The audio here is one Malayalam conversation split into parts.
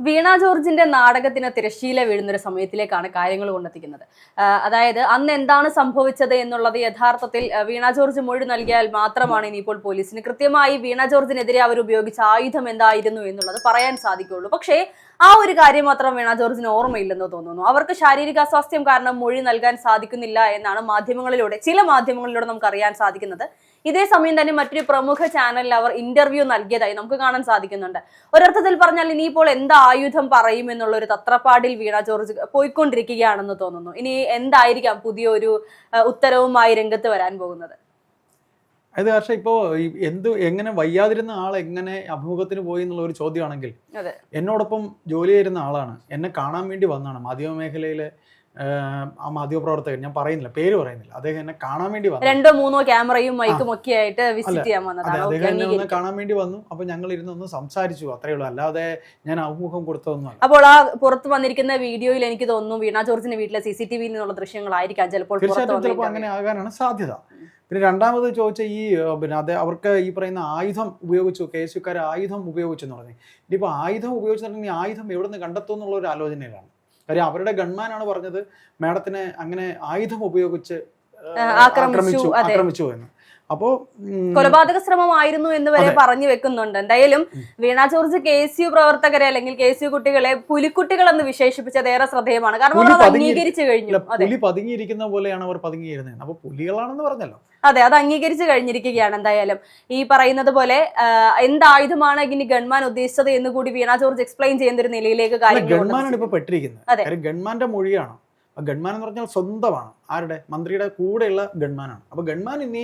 വീണ ജോർജിന്റെ നാടകത്തിന് തിരശ്ശീല വീഴുന്നൊരു സമയത്തിലേക്കാണ് കാര്യങ്ങൾ കൊണ്ടെത്തിക്കുന്നത്. അതായത് അന്ന് എന്താണ് സംഭവിച്ചത് എന്നുള്ളത് യഥാർത്ഥത്തിൽ വീണ ജോർജ് മൊഴി നൽകിയാൽ മാത്രമാണ് ഇനിയിപ്പോൾ പോലീസിന് കൃത്യമായി വീണ ജോർജിനെതിരെ അവർ ഉപയോഗിച്ച ആയുധം എന്തായിരുന്നു എന്നുള്ളത് പറയാൻ സാധിക്കുകയുള്ളൂ. പക്ഷേ ആ ഒരു കാര്യം മാത്രം വീണ ജോർജിന് ഓർമ്മയില്ലെന്ന് തോന്നുന്നു. അവർക്ക് ശാരീരിക അസ്വാസ്ഥ്യം കാരണം മൊഴി നൽകാൻ സാധിക്കുന്നില്ല എന്നാണ് ചില മാധ്യമങ്ങളിലൂടെ നമുക്ക് അറിയാൻ സാധിക്കുന്നത്. ഇതേ സമയം തന്നെ മറ്റൊരു പ്രമുഖ ചാനലിൽ അവർ ഇന്റർവ്യൂ നൽകിയതായി നമുക്ക് കാണാൻ സാധിക്കുന്നുണ്ട്. ഒരർത്ഥത്തിൽ പറഞ്ഞാൽ ഇനിയിപ്പോൾ എന്ത് ആയുധം പറയും എന്നുള്ള ഒരു തത്രപ്പാടിൽ വീണ ജോർജ് പോയിക്കൊണ്ടിരിക്കുകയാണെന്ന് തോന്നുന്നു. ഇനി എന്തായിരിക്കാം പുതിയൊരു ഉത്തരവുമായി രംഗത്ത് വരാൻ പോകുന്നത്? അത് പക്ഷേ ഇപ്പോൾ എങ്ങനെ വയ്യാതിരുന്ന ആൾ എങ്ങനെ അഭിമുഖത്തിന് പോയി എന്നുള്ള ഒരു ചോദ്യമാണെങ്കിൽ, എന്നോടൊപ്പം ജോലി ചെയ്യുന്ന ആളാണ്, എന്നെ കാണാൻ വേണ്ടി വന്നതാണ്. മാധ്യമ മേഖലയിലെ ആ മാധ്യമപ്രവർത്തകൻ, ഞാൻ പറയുന്നില്ല, പേര് പറയുന്നില്ല, അദ്ദേഹം എന്നെ കാണാൻ വേണ്ടി വന്നു. 2-3 ക്യാമറയും മൈക്കും ഒക്കെ ആയിട്ട് വിസിറ്റ് ചെയ്യാൻ വന്നതാണ്. അദ്ദേഹം എന്നെ ഒന്ന് കാണാൻ വേണ്ടി വന്നു. അപ്പൊ ഞങ്ങൾ ഇരുന്ന് സംസാരിച്ചു, അത്രയേ ഉള്ളൂ. അല്ലാതെ ഞാൻ അഭിമുഖം കൊടുത്തതൊന്നുമല്ല. അപ്പോൾ ആ പുറത്ത് വന്നിരിക്കുന്ന വീഡിയോയിൽ എനിക്ക് തോന്നുന്നു വീണ ജോർജിന്റെ വീട്ടിലെ CCTV നിന്നുള്ള ദൃശ്യങ്ങളായിരിക്കാം ചിലപ്പോൾ. തീർച്ചയായിട്ടും അങ്ങനെ ആകാനാണ് സാധ്യത. പിന്നെ രണ്ടാമത് ചോദിച്ച അവർക്ക് ഈ പറയുന്ന ആയുധം ഉപയോഗിച്ചു, കേസുകാർ ആയുധം ഉപയോഗിച്ചു എന്ന് പറഞ്ഞു. ഇനിയിപ്പോൾ ആയുധം ഉപയോഗിച്ചിട്ടുണ്ടെങ്കിൽ ആയുധം എവിടെ നിന്ന് കണ്ടെത്തും എന്നുള്ള ഒരു ആലോചനയിലാണ്. കാര്യം അവരുടെ ഗൺമാനാണ് പറഞ്ഞത് മാഡത്തിനെ അങ്ങനെ ആയുധം ഉപയോഗിച്ച് ആക്രമിച്ചു എന്ന്. അപ്പോ കൊലപാതക ശ്രമമായിരുന്നു എന്ന് വരെ പറഞ്ഞു വെക്കുന്നുണ്ട്. എന്തായാലും വീണ ജോർജ് KSU പ്രവർത്തകരെ അല്ലെങ്കിൽ KSU കുട്ടികളെ പുലിക്കുട്ടികൾ എന്ന് വിശേഷിപ്പിച്ചത് ഏറെ ശ്രദ്ധേയമാണ്. കാരണം അവർ അംഗീകരിച്ചു കഴിഞ്ഞു. പുലി പതുങ്ങിയിരിക്കുന്ന പോലെയാണ് അവർ പതുങ്ങിയിരുന്നത്. അപ്പൊ പുലികളാണെന്ന് പറഞ്ഞല്ലോ. അതെ, അത് അംഗീകരിച്ചു കഴിഞ്ഞിരിക്കുകയാണ്. എന്തായാലും ഈ പറയുന്നത് പോലെ എന്തായുധമാണ് ഇനി ഗൺമാൻ ഉദ്ദേശിച്ചത് എന്ന് കൂടി വീണ ജോർജ് എക്സ്പ്ലെയിൻ ചെയ്യുന്ന ഒരു നിലയിലേക്ക് ഗൺമാനാണ് ഇപ്പൊ പെട്ടിരിക്കുന്നത്. ഗൺമാന്റെ മൊഴിയാണ്. ഗൺമാൻ എന്ന് പറഞ്ഞാൽ സ്വന്തമാണ്. ആരുടെ? മന്ത്രിയുടെ കൂടെയുള്ള ഗൺമാനാണ്. അപ്പോൾ ഗൺമാൻ ഇനി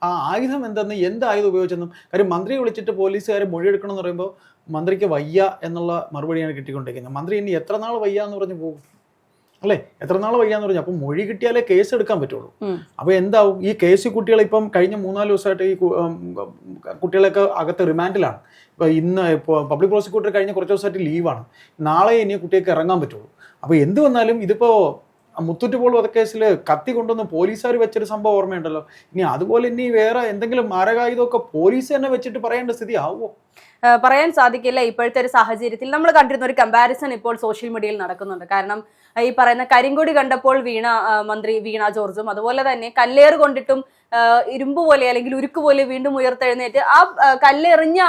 ആ ആയുധം എന്തെന്ന്, എന്ത് ആയുധം ഉപയോഗിച്ചെന്നും, കാര്യം മന്ത്രിയെ വിളിച്ചിട്ട് പോലീസുകാർ മൊഴിയെടുക്കണം എന്ന് പറയുമ്പോൾ മന്ത്രിക്ക് വയ്യ എന്നുള്ള മറുപടിയാണ് കിട്ടിക്കൊണ്ടിരിക്കുന്നത്. മന്ത്രി ഇനി എത്ര നാൾ വയ്യ എന്ന് പറഞ്ഞ് പോകും അല്ലേ? എത്ര നാൾ വയ്യാന്ന് പറഞ്ഞു. അപ്പോൾ മൊഴി കിട്ടിയാലേ കേസ് എടുക്കാൻ പറ്റുള്ളൂ. അപ്പോൾ എന്താവും? ഈ കേസ് കുട്ടികളെ ഇപ്പം കഴിഞ്ഞ 3-4 ദിവസമായിട്ട് ഈ കുട്ടികളൊക്കെ അകത്ത് റിമാൻഡിലാണ്. ഇപ്പോൾ ഇന്ന് പബ്ലിക് പ്രോസിക്യൂട്ടർ കഴിഞ്ഞ കുറച്ച് ദിവസമായിട്ട് ലീവാണ്. നാളെ ഇനി കുട്ടികൾക്ക് ഇറങ്ങാൻ പറ്റുള്ളൂ. അപ്പോൾ എന്ത് വന്നാലും ഇതിപ്പോൾ മുത്തൂറ്റ് പോൾ വധക്കേസിൽ കത്തി കൊണ്ടുവന്ന് പോലീസുകാർ വെച്ചൊരു സംഭവം ഓർമ്മയുണ്ടല്ലോ. ഇനി അതുപോലെ ഇനി വേറെ എന്തെങ്കിലും മാരകായുധമൊക്കെ പോലീസ് തന്നെ വെച്ചിട്ട് പറയേണ്ട സ്ഥിതി ആവുമോ? പറയാൻ സാധിക്കില്ല. ഇപ്പോഴത്തെ ഒരു സാഹചര്യത്തിൽ നമ്മൾ കണ്ടിരുന്ന ഒരു കമ്പാരിസൺ ഇപ്പോൾ സോഷ്യൽ മീഡിയയിൽ നടക്കുന്നുണ്ട്. കാരണം ഈ പറയുന്ന കരിങ്കൊടി കണ്ടപ്പോൾ മന്ത്രി വീണ ജോർജും അതുപോലെ തന്നെ കല്ലേറ് കൊണ്ടിട്ടും ഇരുമ്പ് പോലെ അല്ലെങ്കിൽ ഉരുക്ക് പോലെ വീണ്ടും ഉയർത്തെഴുന്നേറ്റ് ആ കല്ലെറിഞ്ഞ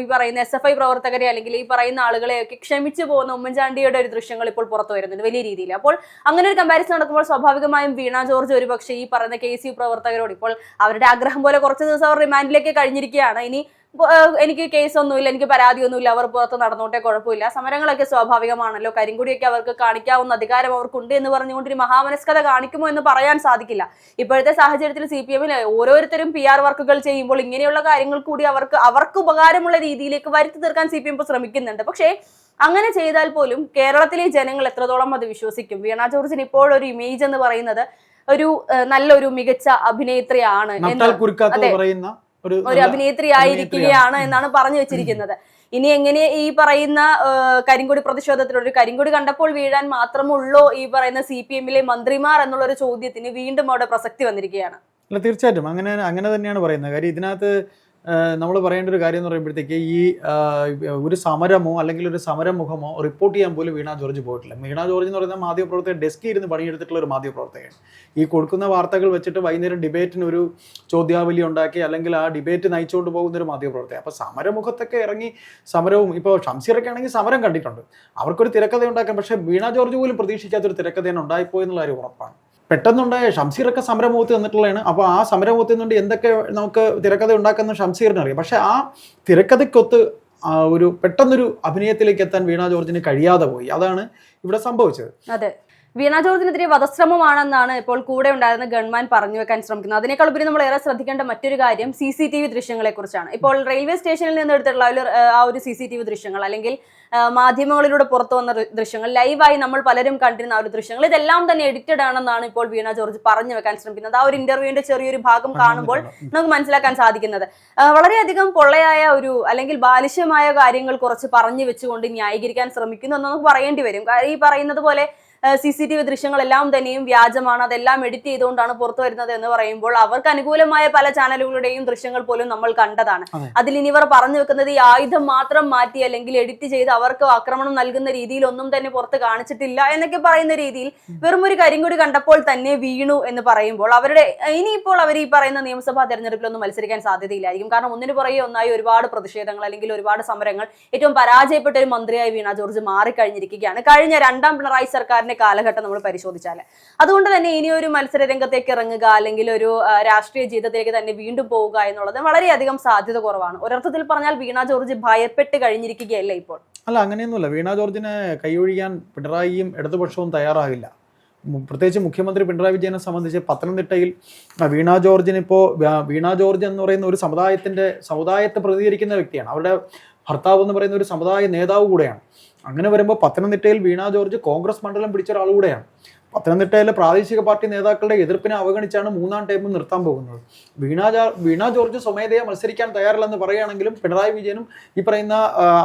ഈ പറയുന്ന SFI പ്രവർത്തകരെ അല്ലെങ്കിൽ ഈ പറയുന്ന ആളുകളെയൊക്കെ ക്ഷമിച്ചു പോകുന്ന ഉമ്മൻചാണ്ടിയുടെ ഒരു ദൃശ്യങ്ങൾ ഇപ്പോൾ പുറത്തു വരുന്നുണ്ട് വലിയ രീതിയിൽ. അപ്പോൾ അങ്ങനെ ഒരു കമ്പാരിസൺ നടക്കുമ്പോൾ സ്വാഭാവികമായും വീണ ജോർജ് ഒരു പക്ഷേ ഈ പറയുന്ന KSU പ്രവർത്തകരോട് ഇപ്പോൾ അവരുടെ ആഗ്രഹം പോലെ കുറച്ച് ദിവസം അവർ റിമാൻഡിലേക്ക് കഴിഞ്ഞിരിക്കുകയാണ്. ഇനി എനിക്ക് കേസൊന്നുമില്ല, എനിക്ക് പരാതിയൊന്നുമില്ല, അവർ പുറത്ത് നടന്നോട്ടെ, കുഴപ്പമില്ല, സമരങ്ങളൊക്കെ സ്വാഭാവികമാണല്ലോ, കരിങ്കൊടിയൊക്കെ അവർക്ക് കാണിക്കാവുന്ന അധികാരം അവർക്കുണ്ട് എന്ന് പറഞ്ഞുകൊണ്ട് ഒരു മഹാമനസ്കത കാണിക്കുമോ എന്ന് പറയാൻ സാധിക്കില്ല. ഇപ്പോഴത്തെ സാഹചര്യത്തിൽ CPM-ൽ ഓരോരുത്തരും PR വർക്കുകൾ ചെയ്യുമ്പോൾ ഇങ്ങനെയുള്ള കാര്യങ്ങൾ കൂടി അവർക്ക് ഉപകാരമുള്ള രീതിയിലേക്ക് വരുത്തി തീർക്കാൻ CPM ഇപ്പോൾ ശ്രമിക്കുന്നുണ്ട്. പക്ഷേ അങ്ങനെ ചെയ്താൽ പോലും കേരളത്തിലെ ജനങ്ങൾ എത്രത്തോളം അത് വിശ്വസിക്കും? വീണ ജോർജിന് ഇപ്പോൾ ഒരു ഇമേജ് എന്ന് പറയുന്നത് ഒരു നല്ലൊരു മികച്ച അഭിനേത്രിയാണ്, ഒരു അഭിനേത്രി ആയിരിക്കുകയാണ് എന്നാണ് പറഞ്ഞു വെച്ചിരിക്കുന്നത്. ഇനി എങ്ങനെ ഈ പറയുന്ന കരിങ്കൊടി പ്രതിഷേധത്തിലൊരു കരിങ്കൊടി കണ്ടപ്പോൾ വീഴാൻ മാത്രമുള്ളോ ഈ പറയുന്ന CPM-ലെ മന്ത്രിമാർ എന്നുള്ള ഒരു ചോദ്യത്തിന് വീണ്ടും അവിടെ പ്രസക്തി വന്നിരിക്കുകയാണ്. അല്ല, തീർച്ചയായിട്ടും അങ്ങനെ തന്നെയാണ് പറയുന്നത്. കാര്യം ഇതിനകത്ത് നമ്മൾ പറയേണ്ട ഒരു കാര്യം എന്ന് പറയുമ്പോഴത്തേക്ക് ഈ ഒരു സമരമോ അല്ലെങ്കിൽ ഒരു സമരമുഖമോ റിപ്പോർട്ട് ചെയ്യാൻ പോലും വീണ ജോർജ് പോയിട്ടില്ല. വീണ ജോർജ് എന്ന് പറയുന്ന മാധ്യമപ്രവർത്തകൻ ഡെസ്കിൽ ഇരുന്ന് പണിയെടുത്തിട്ടുള്ള ഒരു മാധ്യമപ്രവർത്തകൻ. ഈ കൊടുക്കുന്ന വാർത്തകൾ വെച്ചിട്ട് വൈകുന്നേരം ഡിബേറ്റിന് ഒരു ചോദ്യാവലി ഉണ്ടാക്കി അല്ലെങ്കിൽ ആ ഡിബേറ്റ് നയിച്ചുകൊണ്ട് പോകുന്ന ഒരു മാധ്യമപ്രവർത്തകൻ. അപ്പോൾ സമരമുഖത്തൊക്കെ ഇറങ്ങി സമരവും, ഇപ്പോൾ ഷംസീറൊക്കെ ആണെങ്കിൽ സമരം കണ്ടിട്ടുണ്ട്, അവർക്കൊരു തിരക്കഥ ഉണ്ടാക്കാൻ. പക്ഷേ വീണ ജോർജ് പോലും പ്രതീക്ഷിക്കാത്തൊരു തിരക്കഥയാണ് ഉണ്ടായിപ്പോയെന്നുള്ള കാര്യം ഉറപ്പാണ്. പെട്ടെന്നുണ്ടായ ഷംസീറൊക്കെ സമരമുഖത്ത് നിന്നിട്ടുള്ളതാണ്. അപ്പോൾ ആ സമരമുഖത്ത് നിന്നുകൊണ്ട് എന്തൊക്കെ നമുക്ക് തിരക്കഥ ഉണ്ടാക്കുന്ന ഷംസീറിന് അറിയാം. പക്ഷെ ആ തിരക്കഥയ്ക്കൊത്ത് ഒരു പെട്ടെന്നൊരു അഭിനയത്തിലേക്ക് എത്താൻ വീണ ജോർജിന് കഴിയാതെ പോയി. അതാണ് ഇവിടെ സംഭവിച്ചത്. അതെ, വീണ ജോർജിനെതിരെ വധശ്രമമാണെന്നാണ് ഇപ്പോൾ കൂടെ ഉണ്ടായിരുന്ന ഗൺമാൻ പറഞ്ഞു വെക്കാൻ ശ്രമിക്കുന്നത്. അതിനേക്കാൾ ഉപരി നമ്മൾ ഏറെ ശ്രദ്ധിക്കേണ്ട മറ്റൊരു കാര്യം CCTV ദൃശ്യങ്ങളെ കുറിച്ചാണ്. ഇപ്പോൾ റെയിൽവേ സ്റ്റേഷനിൽ നിന്ന് എടുത്തിട്ടുള്ള ആ ഒരു CCTV ദൃശ്യങ്ങൾ അല്ലെങ്കിൽ മാധ്യമങ്ങളിലൂടെ പുറത്തു വന്ന ദൃശ്യങ്ങൾ, ലൈവായി നമ്മൾ പലരും കണ്ടിരുന്ന ആ ഒരു ദൃശ്യങ്ങൾ, ഇതെല്ലാം തന്നെ എഡിറ്റഡ് ആണെന്നാണ് ഇപ്പോൾ വീണ ജോർജ് പറഞ്ഞു വെക്കാൻ ശ്രമിക്കുന്നത്. ആ ഒരു ഇന്റർവ്യൂവിന്റെ ചെറിയൊരു ഭാഗം കാണുമ്പോൾ നമുക്ക് മനസ്സിലാക്കാൻ സാധിക്കുന്നത് വളരെയധികം പൊള്ളയായ ഒരു അല്ലെങ്കിൽ ബാലിശമായ കാര്യങ്ങൾ കുറച്ച് പറഞ്ഞു വെച്ചുകൊണ്ട് ന്യായീകരിക്കാൻ ശ്രമിക്കുന്നു എന്ന് നമുക്ക് പറയേണ്ടി വരും. ഈ പറയുന്നത് പോലെ CCTV ദൃശ്യങ്ങളെല്ലാം തന്നെയും വ്യാജമാണ്, അതെല്ലാം എഡിറ്റ് ചെയ്തുകൊണ്ടാണ് പുറത്തു വരുന്നത് എന്ന് പറയുമ്പോൾ അവർക്ക് അനുകൂലമായ പല ചാനലുകളുടെയും ദൃശ്യങ്ങൾ പോലും നമ്മൾ കണ്ടതാണ്. അതിൽ ഇനി ഇവർ പറഞ്ഞു വെക്കുന്നത് ഈ ആയുധം മാത്രം മാറ്റി അല്ലെങ്കിൽ എഡിറ്റ് ചെയ്ത് അവർക്ക് ആക്രമണം നൽകുന്ന രീതിയിൽ ഒന്നും തന്നെ പുറത്ത് കാണിച്ചിട്ടില്ല എന്നൊക്കെ പറയുന്ന രീതിയിൽ വെറും ഒരു കരിങ്കൊടി കണ്ടപ്പോൾ തന്നെ വീണു എന്ന് പറയുമ്പോൾ അവരുടെ ഇനിയിപ്പോൾ അവർ ഈ പറയുന്ന നിയമസഭാ തെരഞ്ഞെടുപ്പിലൊന്നും മത്സരിക്കാൻ സാധ്യതയില്ലായിരിക്കും. കാരണം ഒന്നിനു പുറകെ ഒന്നായി ഒരുപാട് പ്രതിഷേധങ്ങൾ അല്ലെങ്കിൽ ഒരുപാട് സമരങ്ങൾ, ഏറ്റവും പരാജയപ്പെട്ട ഒരു മന്ത്രിയായി വീണ ജോർജ് മാറിക്കഴിഞ്ഞിരിക്കുകയാണ് കഴിഞ്ഞ രണ്ടാം പിണറായി സർക്കാരിന്റെ കാലഘട്ടം നമ്മൾ പരിശോധിച്ചാൽ. അതുകൊണ്ട് തന്നെ ഇനി ഒരു മത്സര രംഗത്തേക്ക് ഇറങ്ങുക അല്ലെങ്കിൽ ഒരു രാഷ്ട്രീയ ജീവിതത്തിലേക്ക് തന്നെ വീണ്ടും പോവുക എന്നുള്ളത് വളരെയധികം സാധ്യത കുറവാണ്. ഒരർത്ഥത്തിൽ പറഞ്ഞാൽ വീണ ജോർജ് ഭയപ്പെട്ട് കഴിഞ്ഞിരിക്കുകയല്ലേ ഇപ്പോൾ? അല്ല, അങ്ങനെയൊന്നുമില്ല. വീണ ജോർജിനെ കൈയൊഴിയാൻ പിണറായിയും ഇടതുപക്ഷവും തയ്യാറാകില്ല. പ്രത്യേകിച്ച് മുഖ്യമന്ത്രി പിണറായി വിജയനെ സംബന്ധിച്ച് പത്തനംതിട്ടയിൽ വീണ ജോർജ് എന്ന് പറയുന്ന ഒരു സമുദായത്തെ പ്രതികരിക്കുന്ന വ്യക്തിയാണ്. അവരുടെ ഭർത്താവ് എന്ന് പറയുന്ന ഒരു സമുദായ നേതാവ് കൂടെയാണ്. അങ്ങനെ വരുമ്പോൾ പത്തനംതിട്ടയിൽ വീണ ജോർജ് കോൺഗ്രസ് മണ്ഡലം പിടിച്ച ഒരാൾ കൂടെയാണ്. പത്തനംതിട്ടയിലെ പ്രാദേശിക പാർട്ടി നേതാക്കളുടെ എതിർപ്പിനെ അവഗണിച്ചാണ് മൂന്നാം ടൈം നിർത്താൻ പോകുന്നത്. വീണ ജോർജ് സ്വമേധയാ മത്സരിക്കാൻ തയ്യാറില്ലെന്ന് പറയുകയാണെങ്കിലും പിണറായി വിജയനും ഈ പറയുന്ന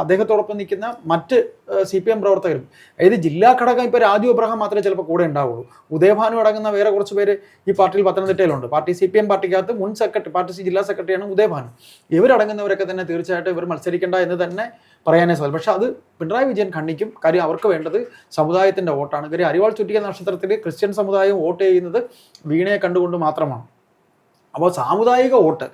അദ്ദേഹത്തോടൊപ്പം നിൽക്കുന്ന മറ്റ് CPM പ്രവർത്തകരും, അതായത് ജില്ലാ ഘടകം ഇപ്പോൾ രാജു അബ്രഹാം മാത്രമേ ചിലപ്പോൾ കൂടെ ഉണ്ടാവുള്ളൂ. ഉദയഭാനു അടങ്ങുന്ന വേറെ കുറച്ച് പേര് ഈ പാർട്ടിയിൽ പത്തനംതിട്ടയിലുണ്ട്. CPM പാർട്ടിക്കകത്ത് മുൻ പാർട്ടി ജില്ലാ സെക്രട്ടറിയാണ് ഉദയഭാനു. ഇവരടങ്ങുന്നവരൊക്കെ തന്നെ തീർച്ചയായിട്ടും ഇവർ മത്സരിക്കേണ്ട എന്ന് തന്നെ പറയാനേ സാധിക്കും. പക്ഷെ അത് പിണറായി വിജയൻ ഖണ്ഡിക്കും. കാര്യം അവർക്ക് വേണ്ടത് സമുദായത്തിൻ്റെ വോട്ടാണ്. കാര്യം അരിവാൾ ചുറ്റിക നക്ഷത്രത്തിൽ ക്രിസ്ത്യൻ സമുദായം വോട്ട് ചെയ്യുന്നത് വീണയെ കണ്ടുകൊണ്ട് മാത്രമാണ്. അപ്പോൾ സാമുദായിക വോട്ട്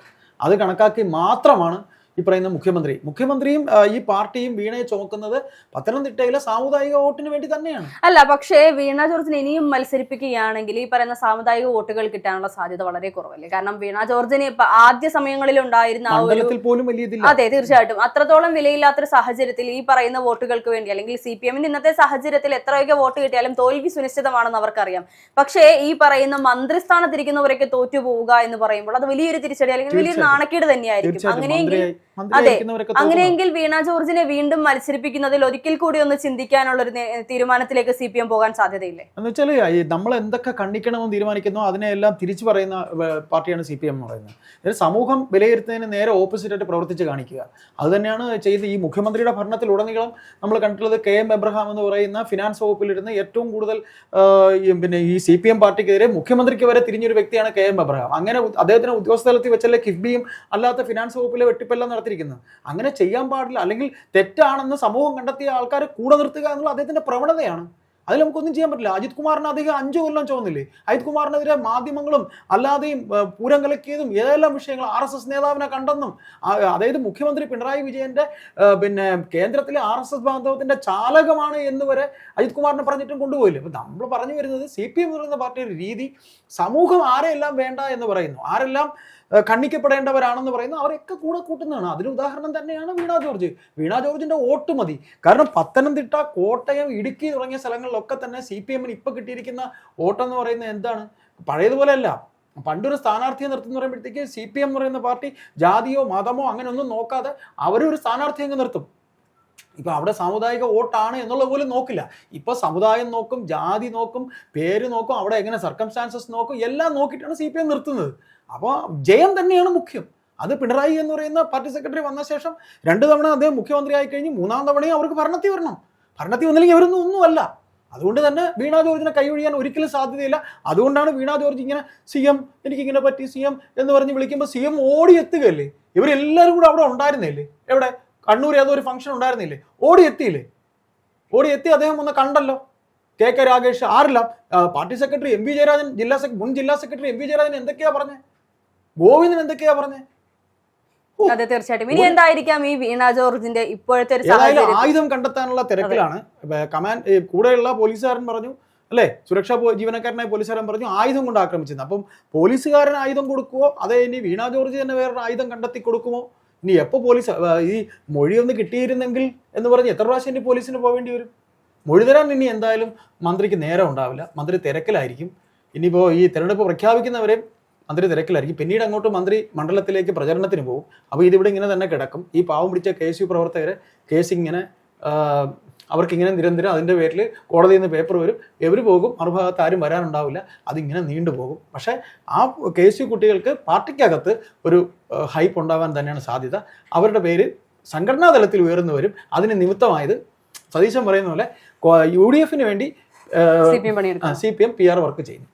അത് കണക്കാക്കി മാത്രമാണ് ഈ പറയുന്ന മുഖ്യമന്ത്രിയും ഈ പാർട്ടിയും വീണയെ ചുമക്കുന്നത് പത്തനംതിട്ടയിലെ സാമുദായിക വോട്ടിന് വേണ്ടി തന്നെയാണ്. അല്ല, പക്ഷേ വീണ ജോർജിനെ ഇനിയും മത്സരിപ്പിക്കുകയാണെങ്കിൽ ഈ പറയുന്ന സാമുദായിക വോട്ടുകൾ കിട്ടാനുള്ള സാധ്യത വളരെ കുറവല്ലേ? കാരണം വീണ ജോർജിന് ആദ്യ സമയങ്ങളിൽ ഉണ്ടായിരുന്ന പോലും വലിയ, അതെ തീർച്ചയായിട്ടും അത്രത്തോളം വിലയില്ലാത്തൊരു സാഹചര്യത്തിൽ ഈ പറയുന്ന വോട്ടുകൾക്ക് വേണ്ടി അല്ലെങ്കിൽ CPM ഇന്നത്തെ സാഹചര്യത്തിൽ എത്രയൊക്കെ വോട്ട് കിട്ടിയാലും തോൽവി സുനിശ്ചിതമാണെന്ന് അവർക്കറിയാം. പക്ഷേ ഈ പറയുന്ന മന്ത്രിസ്ഥാനത്തിരിക്കുന്നവരൊക്കെ തോറ്റുപോവുക എന്ന് പറയുമ്പോൾ അത് വലിയൊരു തിരിച്ചടി അല്ലെങ്കിൽ വലിയൊരു നാണക്കേട് തന്നെയായിരിക്കും. അങ്ങനെയെങ്കിൽ വീണ ജോർജിനെ വീണ്ടും മത്സരിപ്പിക്കുന്നതിൽ ഒരിക്കൽ കൂടി ഒന്ന് ചിന്തിക്കാനുള്ള ഒരു തീരുമാനത്തിലേക്ക് CPM പോകാൻ സാധ്യതയില്ലേ? എന്ന് വെച്ചാൽ നമ്മൾ എന്തൊക്കെ കണ്ണിക്കണമെന്ന് തീരുമാനിക്കുന്നോ അതിനെല്ലാം തിരിച്ചു പറയുന്ന പാർട്ടിയാണ് CPM എന്ന് പറയുന്നത്. അതായത് സമൂഹം വിലയിരുത്തുന്നതിന് നേരെ ഓപ്പോസിറ്റ് ആയിട്ട് പ്രവർത്തിച്ച് കാണിക്കുക. അത് തന്നെയാണ് ചെയ്ത് ഈ മുഖ്യമന്ത്രിയുടെ ഭരണത്തിലുടനീളം നമ്മൾ കണ്ടിട്ടുള്ളത്. KM എബ്രഹാം എന്ന് പറയുന്ന ഫിനാൻസ് വകുപ്പിലിരുന്ന് ഏറ്റവും കൂടുതൽ പിന്നെ ഈ CPM പാർട്ടിക്കെതിരെ മുഖ്യമന്ത്രിക്ക് വരെ തിരിഞ്ഞൊരു വ്യക്തിയാണ് KM എബ്രഹാം. അങ്ങനെ അദ്ദേഹത്തിന് ഉദ്യോഗസ്ഥ തലത്തിൽ വെച്ചല്ലേ കിഫ്ബിയും അല്ലാത്ത ഫിനാൻസ് വകുപ്പിലെ വെട്ടിപ്പെല്ലാം നടത്തിയിരിക്കുന്നത്. അങ്ങനെ ചെയ്യാൻ പാടില്ല, അല്ലെങ്കിൽ തെറ്റാണെന്ന് സമൂഹം കണ്ടെത്തിയ ആൾക്കാരെ കൂടെ നിർത്തുക എന്നുള്ള അദ്ദേഹത്തിന്റെ പ്രവണതയാണ്. അതിൽ നമുക്കൊന്നും ചെയ്യാൻ പറ്റില്ല. അജിത് കുമാറിന് അദ്ദേഹം 5 കൊല്ലം ചോദില്ലേ? അജിത് കുമാറിനെതിരെ മാധ്യമങ്ങളും അല്ലാതെയും പൂരം കലക്കിയതും ഏതെല്ലാം വിഷയങ്ങൾ, RSS നേതാവിനെ കണ്ടെന്നും, അതായത് മുഖ്യമന്ത്രി പിണറായി വിജയന്റെ പിന്നെ കേന്ദ്രത്തിലെ RSS ബാന്ധവത്തിന്റെ ചാലകമാണ് എന്ന് വരെ അജിത് കുമാറിനെ പറഞ്ഞിട്ടും കൊണ്ടുപോയില്ലേ? അപ്പൊ നമ്മൾ പറഞ്ഞു വരുന്നത് CPM എന്ന് പറയുന്ന പാർട്ടിയുടെ രീതി സമൂഹം ആരെല്ലാം വേണ്ട എന്ന് പറയുന്നു, ആരെല്ലാം ഖണ്ഡിക്കപ്പെടേണ്ടവരാണെന്ന് പറയുന്നു, അവരൊക്കെ കൂടെ കൂട്ടുന്നതാണ്. അതിന് ഉദാഹരണം തന്നെയാണ് വീണ ജോർജിന്റെ വോട്ട് മതി. കാരണം പത്തനംതിട്ട, കോട്ടയം, ഇടുക്കി തുടങ്ങിയ സ്ഥലങ്ങളിലൊക്കെ തന്നെ CPM ഇപ്പൊ കിട്ടിയിരിക്കുന്ന വോട്ടെന്ന് പറയുന്നത് എന്താണ്? പഴയതുപോലെയല്ല. പണ്ടൊരു സ്ഥാനാർത്ഥിയെ നിർത്തുന്ന പറയുമ്പോഴത്തേക്ക് CPM എന്ന് പറയുന്ന പാർട്ടി ജാതിയോ മതമോ അങ്ങനെ ഒന്നും നോക്കാതെ അവരൊരു സ്ഥാനാർത്ഥിയെ അങ്ങ് നിർത്തും. ഇപ്പൊ അവിടെ സാമുദായിക വോട്ടാണ് എന്നുള്ള പോലും നോക്കില്ല. ഇപ്പൊ സമുദായം നോക്കും, ജാതി നോക്കും, പേര് നോക്കും, അവിടെ എങ്ങനെ സർക്കംസ്റ്റാൻസസ് നോക്കും, എല്ലാം നോക്കിയിട്ടാണ് CPM നിർത്തുന്നത്. അപ്പോൾ ജയം തന്നെയാണ് മുഖ്യം. അത് പിണറായി എന്ന് പറയുന്ന പാർട്ടി സെക്രട്ടറി വന്ന ശേഷം 2 തവണ അദ്ദേഹം മുഖ്യമന്ത്രി ആയി കഴിഞ്ഞ് 3-ാം തവണയും അവർക്ക് ഭരണത്തിൽ വരണം. ഭരണത്തിൽ വന്നില്ലെങ്കിൽ അവരൊന്നും ഒന്നുമല്ല. അതുകൊണ്ട് തന്നെ വീണ ജോർജിനെ കൈയൊഴിയാൻ ഒരിക്കലും സാധ്യതയില്ല. അതുകൊണ്ടാണ് വീണ ജോർജ് ഇങ്ങനെ CM എനിക്കിങ്ങനെ പറ്റി CM എന്ന് പറഞ്ഞ് വിളിക്കുമ്പോൾ CM ഓടി എത്തുകയല്ലേ? ഇവരെല്ലാവരും കൂടെ അവിടെ ഉണ്ടായിരുന്നില്ലേ? എവിടെ? കണ്ണൂർ ഏതോ ഒരു ഫംഗ്ഷൻ ഉണ്ടായിരുന്നില്ലേ? ഓടി എത്തി അദ്ദേഹം ഒന്ന് കണ്ടല്ലോ. KK രാഗേഷ്, ആരെല്ലാം, പാർട്ടി സെക്രട്ടറി MV ജയരാജൻ, മുൻ ജില്ലാ സെക്രട്ടറി MV ജയരാജൻ എന്തൊക്കെയാ പറഞ്ഞേ? ഗോവിന്ദൻ എന്തൊക്കെയാ പറഞ്ഞേ? അതെ, തീർച്ചയായിട്ടും. ഇനി എന്തായിരിക്കാം ഈ വീണ ജോർജിന്റെ ഇപ്പോഴത്തെ ആയുധം കണ്ടെത്താനുള്ള തിരക്കിലാണ്. കമാൻഡ് കൂടെയുള്ള പോലീസുകാരൻ പറഞ്ഞു അല്ലേ, സുരക്ഷാ ജീവനക്കാരനായ പോലീസുകാരൻ പറഞ്ഞു ആയുധം കൊണ്ട് ആക്രമിച്ചത്. അപ്പം പോലീസുകാരൻ ആയുധം കൊടുക്കുമോ, അതേ ഇനി വീണ ജോർജ് തന്നെ വേറൊരു ആയുധം കണ്ടെത്തി കൊടുക്കുമോ? ഇനി എപ്പോൾ പോലീസ് ഈ മൊഴിയൊന്ന് കിട്ടിയിരുന്നെങ്കിൽ എന്ന് പറഞ്ഞ് എത്ര പ്രാവശ്യം ഇനി പോലീസിന് പോവേണ്ടി വരും? മൊഴി തരാൻ ഇനി എന്തായാലും മന്ത്രിക്ക് നേരം ഉണ്ടാവില്ല. മന്ത്രി തിരക്കിലായിരിക്കും. ഇനിയിപ്പോൾ ഈ തെരഞ്ഞെടുപ്പ് പ്രഖ്യാപിക്കുന്നവരെയും മന്ത്രി തിരക്കിലായിരിക്കും. പിന്നീട് അങ്ങോട്ട് മന്ത്രി മണ്ഡലത്തിലേക്ക് പ്രചരണത്തിന് പോകും. അപ്പോൾ ഇതിവിടെ ഇങ്ങനെ തന്നെ കിടക്കും. ഈ പാവം പിടിച്ച KSU പ്രവർത്തകരെ കേസ് ഇങ്ങനെ അവർക്കിങ്ങനെ നിരന്തരം അതിൻ്റെ പേരിൽ കോടതിയിൽ നിന്ന് പേപ്പർ വരും, എവർ പോകും, മറുഭാഗത്ത് ആരും വരാനുണ്ടാവില്ല, അതിങ്ങനെ നീണ്ടുപോകും. പക്ഷേ ആ KSU കുട്ടികൾക്ക് പാർട്ടിക്കകത്ത് ഒരു ഹൈപ്പ് ഉണ്ടാവാൻ തന്നെയാണ് സാധ്യത. അവരുടെ പേര് സംഘടനാ തലത്തിൽ ഉയർന്നു വരും. അതിന് നിമിത്തമായത് സതീശൻ പറയുന്ന പോലെ UDF വേണ്ടി CPM പണിയെടുക്കും. CPM PR വർക്ക് ചെയ്യുന്നു.